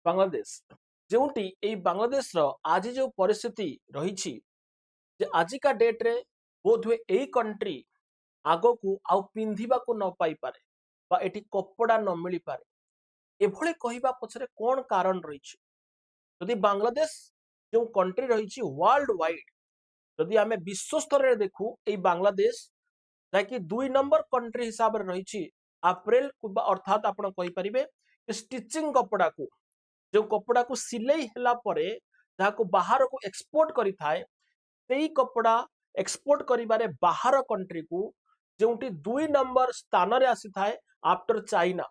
बांग्लादेश जोटी ए बांग्लादेश आज जो परिस्थिति रही आजिका डेट रे बोध हुए यही कंट्री आग को आउ पिंधिबा को न पाई पारे बा एटी कपड़ा न मिली पारे एभली कहबा पछरे कोन कारण रही यदि बांग्लादेश जो कंट्री रही वर्ल्ड वाइड यदि आमे विश्व स्तर रे देखू ए बांग्लादेश जाकि 2 नंबर कंट्री हिसाब रे रही अप्रैल अर्थात आपण कहि परिबे स्टिचिंग कपड़ा को जो कपड़ा को सिलाई हला परे जाको बाहर को एक्सपोर्ट करि थाए सेही कपड़ा एक्सपोर्ट करिबारे बाहर कंट्री को जोटी 2 नंबर स्थान रे आसी थाए आफ्टर चाइना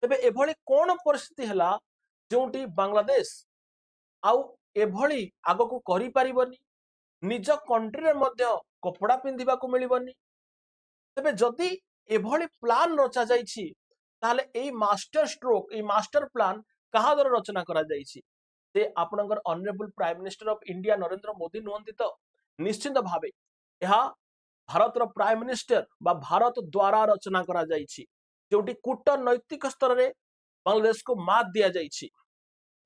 तबे एभली कोन परिस्थिति हला जोटी बांग्लादेश आउ एभली आगो को करि परिबनी निज कंट्री रे मध्य कपड़ा पिंधिबा को मिलिबनी तबे जदि एभली प्लान रचा जाइछि ताले एई मास्टर स्ट्रोक एई मास्टर प्लान कहा द्वारा रचना करा जाइछि से आपनकर honourable prime minister of India Narendra Modi नुहंती तो निश्चित भावे यह भारत रो प्राइम मिनिस्टर बा भारत द्वारा रचना करा जाइछि जोटी कूटनैतिक स्तर रे बांग्लादेश को मात दिया जाइछि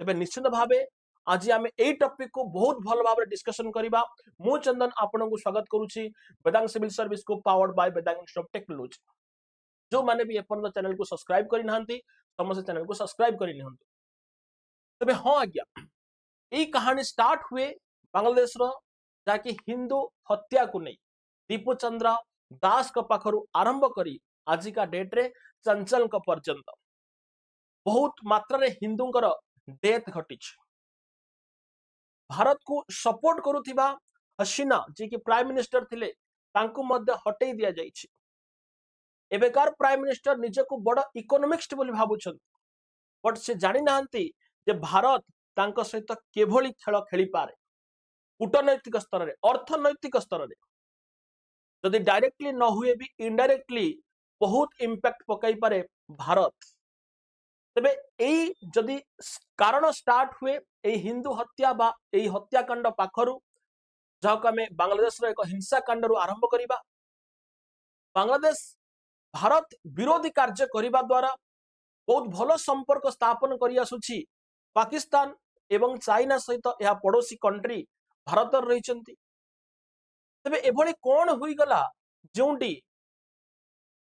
तबे निश्चित भावे आज आमे एई टॉपिक को बहुत भल भाव डिस्कशन करिबा मु चंदन आपन को स्वागत करूछि वेदांग सिविल सर्विस को powered by Vedang institute of technology जो माने भी एपन चैनल को सब्सक्राइब करि नहंती समस्त चैनल को सब्सक्राइब करि नहंती तबे हाँ आज्ञा यही कहानी स्टार्ट हुए बांग्लादेश रो जाकि हिंदू हत्या को नहीं दीपू चंद्र दास का पाखरु आरंभ करी आजिका डेट रे चंचल का पर्यंत बहुत मात्रा रे हिंदूंकर डेथ घटी भारत को सपोर्ट करुथिबा हसीना जी की प्राइम मिनिस्टर थिले तांको मध्य हटई दिया जाइछि एबेकार प्राइम मिनिस्टर निजे को बड़ इकोनॉमिक्स बोली भाबुछन बट से जानि नाहंती जे भारत तांको सहित केभली खेल खेली पारे कूटनैतिक स्तर रे अर्थनैतिक स्तर रे जदि डायरेक्टली न हुए भी इनडायरेक्टली बहुत इंपैक्ट पकाई पारे भारत तबे एई जदि कारण स्टार्ट हुए एई हिंदू हत्या बा एई हत्याकांड पाखरु जहाको आमे बांग्लादेश रो एक हिंसा कांड रु आरंभ करिबा बांग्लादेश भारत विरोधी कार्य करिबा द्वारा बहुत भलो संपर्क स्थापन करि आसुछि पाकिस्तान एवं चाइना सहित यह पड़ोसी कंट्री भारत रही तबे एभली कौन हुई गला जोंटी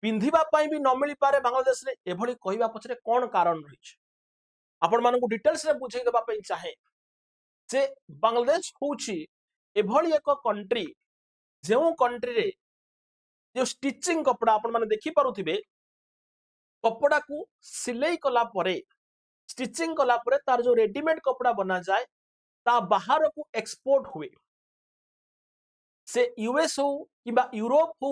पिंधिबा पाई भी न मिली पारे बांग्लादेश रे एभली कहिबा पछरे कौन कारण रही आपण मानकु डिटेल्स रे बुझाई देबा पई चाहे जे बांग्लादेश होछि एभली एक कंट्री जेउ कंट्री रे जो स्टिचिंग कपड़ा आपण माने देखि पारुथिबे कपड़ा को सिलाई कला परे स्टिचिंग कला परे तार जो रेडीमेड कपड़ा बना जाए ता बाहर को एक्सपोर्ट हुए से यूएस हो किबा यूरोप हो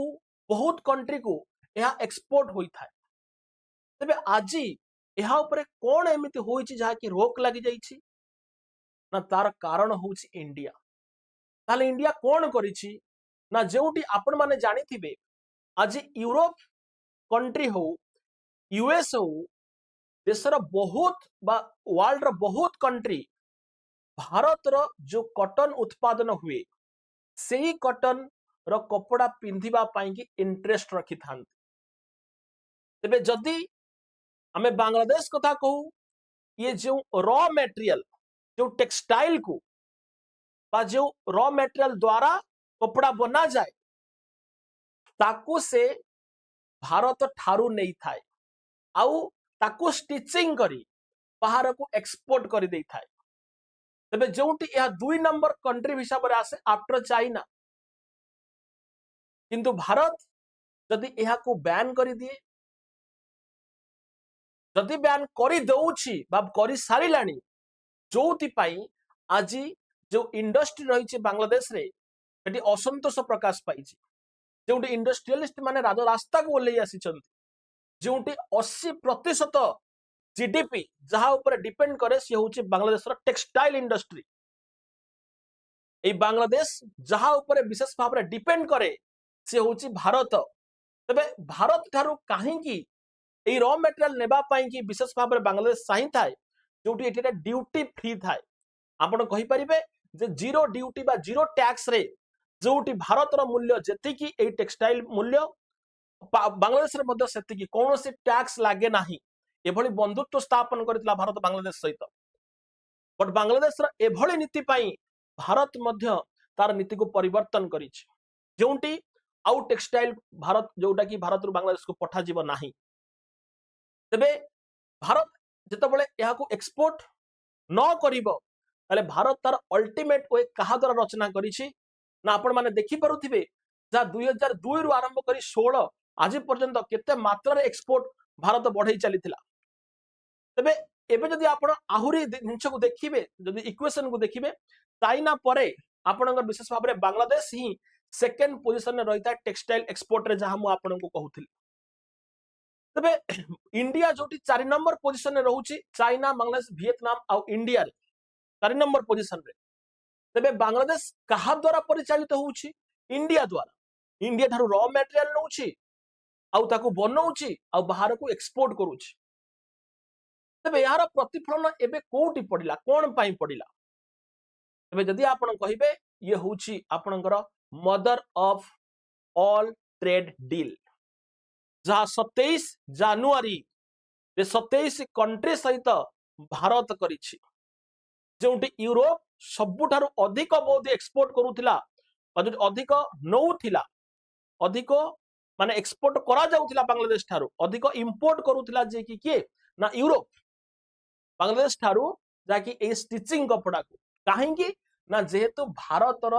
बहुत कंट्री को यह एक्सपोर्ट होई थाए तबे आजी यह ऊपर कोन एमिति होईची जहा कि रोक लागि जाईची ना तार कारण होउची इंडिया ताले इंडिया कोन करिची ना जेउटी आपण माने जानि थिबे आज यूरोप कंट्री हो यूएस हो देशर बहुत बा वर्ल्ड रो बहुत कंट्री भारत रो जो कॉटन उत्पादन हुए सेही कॉटन रो कपड़ा पिंधिबा पाई की इंटरेस्ट रखि थान तबे जदी हमें बांग्लादेश कथा कहू ये जो रॉ मटेरियल जो टेक्सटाइल को बा जो रॉ मटेरियल द्वारा कपड़ा बना जाए ताकू से भारत ठारू नहीं थाए आउ ताकू स्टिचिंग करी बाहर को एक्सपोर्ट कर दे थाए तबे जोटी यह 2 नंबर कंट्री हिसाब रे आसे आफ्टर चाइना किंतु भारत जदि यह को बैन कर दिए जदि बैन करी दउछि बा करी सारिलानी जोति पाई आज जो इंडस्ट्री रही बांग्लादेश रे सेठी असंतोष प्रकाश पाई जोटी इंडस्ट्रियलिस्ट माने रास्ता को ओल्लै आसी जोटी 80% जीडीपी जहाँ ऊपर डिपेंड करे सी होची बांग्लादेश रो टेक्सटाइल इंडस्ट्री ए बांग्लादेश जहाँ ऊपर विशेष भाव रे डिपेंड करे सी होची भारत तबे भारत ठारू काहे की ए रॉ मटेरियल नेबा पाई की विशेष भाव रे बांग्लादेश चाहि थाए जोटी एटा ड्यूटी फ्री थाए आपण कहि परिबे जे जीरो ड्यूटी बा जीरो टैक्स रे जोटी भारत रो मूल्य जेति की ए टेक्सटाइल मूल्य बांग्लादेश रे मध्य सेति की कोनोसी टैक्स लागे नाही एभली बंधुत्व स्थापन करथिला भारत बांग्लादेश सहित बट बांग्लादेश एभली नीति पाई भारत मध्य तार नीति को परिवर्तन करिछि जोंटी आउ टेक्सटाइल भारत जोटा कि भारत रु बांग्लादेश को पठा जीव नाही तबे भारत जेतबेले यहा को एक्सपोर्ट न करिवो ताले भारत तार अल्टीमेट वे कहा द्वारा रचना करिछि ना आपण माने देखि परुथिबे जा 2002 रु आरंभ करी 16 आज पर्यंत केते मात्रा रे एक्सपोर्ट भारत बढ़ई चलीथिला तबे एबे जदि आपण आहुरी जिंस को देखिबे जदि इक्वेशन को देखिबे चाइना परे आपणकर विशेष भाव में बांग्लादेश ही सेकेंड पोजीशन में रही टेक्सटाइल एक्सपोर्ट रे जहां मु आपन को कहूथिली तबे इंडिया जोटी 4 नंबर पोजीशन में रहउची चाइना बांग्लादेश वियतनाम आ इंडिया रे 4 नंबर पोजीशन रे तबे बांग्लादेश कहा द्वारा परिचालित होउची इंडिया द्वारा इंडिया थारु रॉ मटेरियल नउची आ ताकू बनउची आ बाहर को एक्सपोर्ट करूची तबे यार प्रतिफलन एबे कोठी पडिला कोन पाई पडिला तबे जदि आपण कहिबे ये होउची आपणकर mother of all trade deal जहा 27 जनवरी 27 कंट्री सहित भारत करिछि जोंटी यूरोप सबुठारु अधिक बहुत एक्सपोर्ट करूथिला अधिक नौथिला अधिक माने एक्सपोर्ट करा जाउथिला बांग्लादेश ठारु अधिक इंपोर्ट करूथिला जे कि के ना यूरोप बांग्लादेश ठारु जाकी ए स्टिचिंग कपड़ा को काहेंगी ना जेहेतु भारतर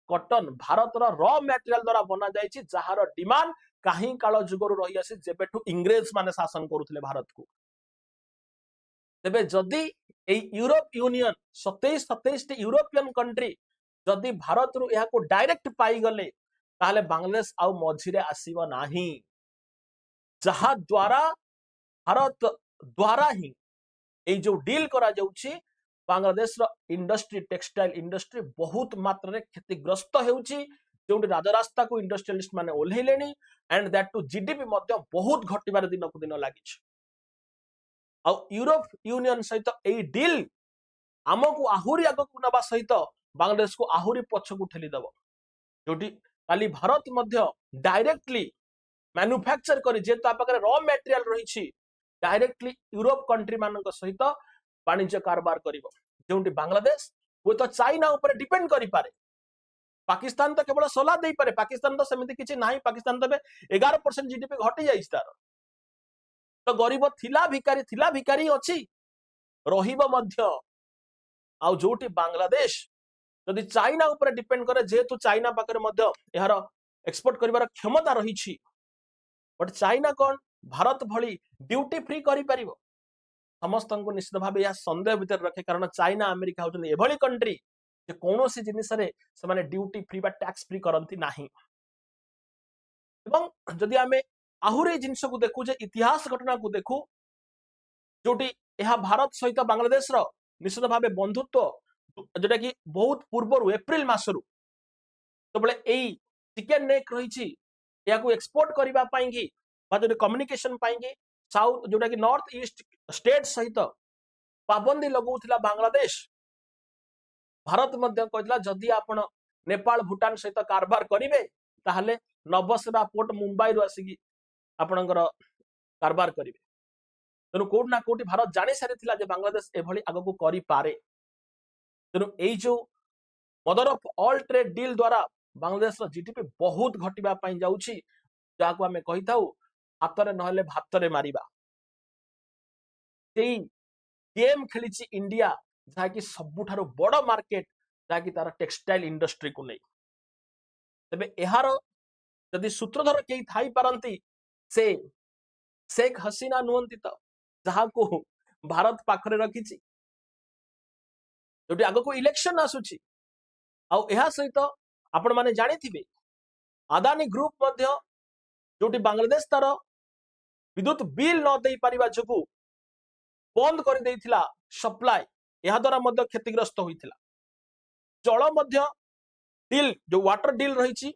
कॉटन भारतर रॉ मटेरियल द्वारा बना जाइछि जहार डिमांड काहे काल जुगरु रही आसी जेबेठु इंग्रेज माने शासन करूथिले भारत को तबे जदि ए यूरोप यूनियन 27 यूरोपियन कंट्री जदि भारत रु यहा को डायरेक्ट पाई गले ताले बांग्लादेश आउ मझिरे आसीबो नाही जहा द्वारा भारत द्वारा ही ए जो डील करा जाउछि बांग्लादेश रो इंडस्ट्री टेक्सटाइल इंडस्ट्री बहुत मात्रा रे क्षतिग्रस्त हेउछि जोंटी राजरास्ता को इंडस्ट्रियलिस्ट माने ओल्हेलेनी एंड दैट टू जीडीपी मध्ये बहुत घटिबार दिन को दिन लागिछि आ यूरोप यूनियन सहित ए डील हमकु आहुरी आगकु नबा सहित बांग्लादेश को आहुरी पछकु ठेली दबो जोटी काली भारत मध्ये डायरेक्टली मैन्युफैक्चर करी जे ता पाखरे रॉ मटेरियल रहिछि डायरेक्टली यूरोप कंट्री मानक सहित वाणिज्य कारबार करिवो जोंटी बांग्लादेश वो तो चाइना ऊपर डिपेंड करि पारे पाकिस्तान तो केवल सोला दे पारे पाकिस्तान तो सेमिति किछि नाही पाकिस्तान तो 11% जीडीपी घटी जाइछ तार तो गरीब थिला भिकारी अछि रहिबो मध्य आ जोटी बांग्लादेश यदि चाइना ऊपर डिपेंड करे जेतु चाइना पाकर मध्य यार एक्सपोर्ट करिवार क्षमता रहिछि बट चाइना कोन भारत भली ड्यूटी फ्री करि परिबो समस्त को निश्चित भाव यह संदेह भीतर रखे कारण चाइना अमेरिका होचन एभली कंट्री जे कोनोसी जिनिस रे से माने ड्यूटी फ्री बा टैक्स फ्री करंती नाही एवं जदि आमे आहुरे जिनिस को देखु जे इतिहास घटना को देखु जोटी यह भारत सहित बांग्लादेश रो निश्चित भाव बंधुत्व जेटा कि बहुत पूर्व एप्रिल मासरु तो बले एई चिकन नेक रहिछि या को एक्सपोर्ट करबा पाएंगी बा जो कम्युनिकेशन पाएंगी साउथ जोटा कि नॉर्थ ईस्ट स्टेट सहित पाबंदी लगौथिला बांग्लादेश भारत मध्य कहला जदि आपण नेपाल भूटान सहित कारबार करिवे ताहले नवसेरा पोर्ट मुंबई रु आसी आपणकर कारबार करिवे तेनु कोड ना कोटी भारत जानि सारिथिला जे बांग्लादेश एभली आगो को करि पारे तेनु एई जो mother of all trade deal द्वारा बांग्लादेश रो जीडीपी बहुत घटिबा पई जाउछि जाको हमें कहिताउ हातरे नहले भातरे मारिबा सेई गेम खेलिछि इंडिया जाकि सबुठारो बड़ मार्केट जाकि तार टेक्सटाइल इंडस्ट्री को नहीं तबे एहार जदि सूत्रधर केही थाई पारंती से शेख हसीना नुहंती तो जहा को भारत पाखरे रखिछि जोटी आगो को इलेक्शन आसुछि आ एहा सहित आपण माने जानिथिबे अदानी ग्रुप मध्य जोटी बांग्लादेश तार विद्युत बिल न देई परिबा जगु बंद कर देइथिला सप्लाई यह द्वारा मध्य क्षतिग्रस्त होइथिला जल मध्य डील जो वाटर डील रही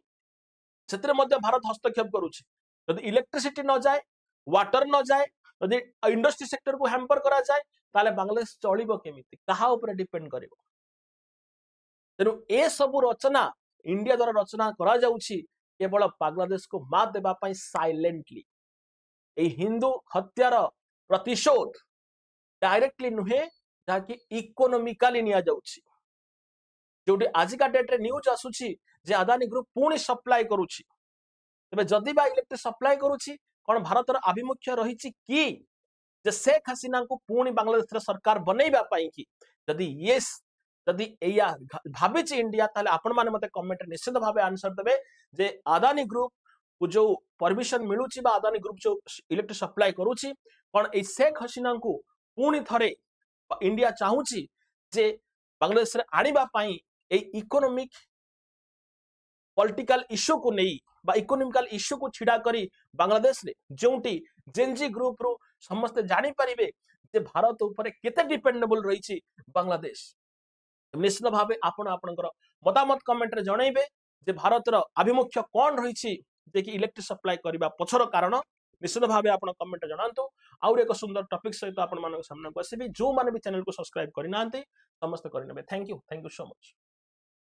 सेतरे मध्य भारत हस्तक्षेप करूछि यदि इलेक्ट्रिसिटी न जाए वाटर न जाए यदि इंडस्ट्री सेक्टर को हैम्पर करा जाए ताले बांग्लादेश चलिबो केमिति कहा ऊपर डिपेंड करिवो तेनु ए सब रचना इंडिया द्वारा रचना करा जाउछि केवल बांग्लादेश को मात देबा पई साइलेंटली ए हिंदू हत्यार प्रतिशोध डायरेक्टली नुहे जहाँकि इकोनोमिकाली निया जाउछि जोटी आजिका डेट रे न्यूज आसुछि जे अदानी ग्रुप पुणी सप्लाई करूछि तबे जदि बा इलेक्ट्रिक सप्लाई करूछि कोन भारतर आभिमुख्य रहिछि कि जे शेख हसीना को पुणी बांग्लादेश रे सरकार बनैबा पाई कि जदि यस जदि एया भाबिछि इंडिया ताले आपण माने मते कमेंट निश्चित भाबे आंसर देबे जे अदानी ग्रुप को जो परमिशन मिलुछि बा अदानी ग्रुप जो इलेक्ट्रिक सप्लाई करूछि कोन ए शेख हसीना को पुणी थरे इंडिया चाहूछि जे बांग्लादेश रे आनिबा पाई ए इकोनॉमिक पॉलिटिकल इश्यू को नहीं बा इकोनॉमिकल इश्यू को छिड़ा करी बांग्लादेश रे जोंटी जेनजी ग्रुप रो समस्त जानि परिबे जे भारत ऊपर केते डिपेंडेबल रहिछि बांग्लादेश निश्चित भावे आपण आपनकर मतामत कमेंट रे जणैबे जे भारत रो अभिमुख्य कोन रहिछि जे कि इलेक्ट्रिक सप्लाई करबा पछर कारण निश्चित भावे आपण कमेंट जणांतु आउर एक सुंदर टॉपिक सहित आपण मानक सामने को आसीबी जो माने भी चैनल को सब्सक्राइब करि नांती समस्त करि नेबे थैंक यू सो मच।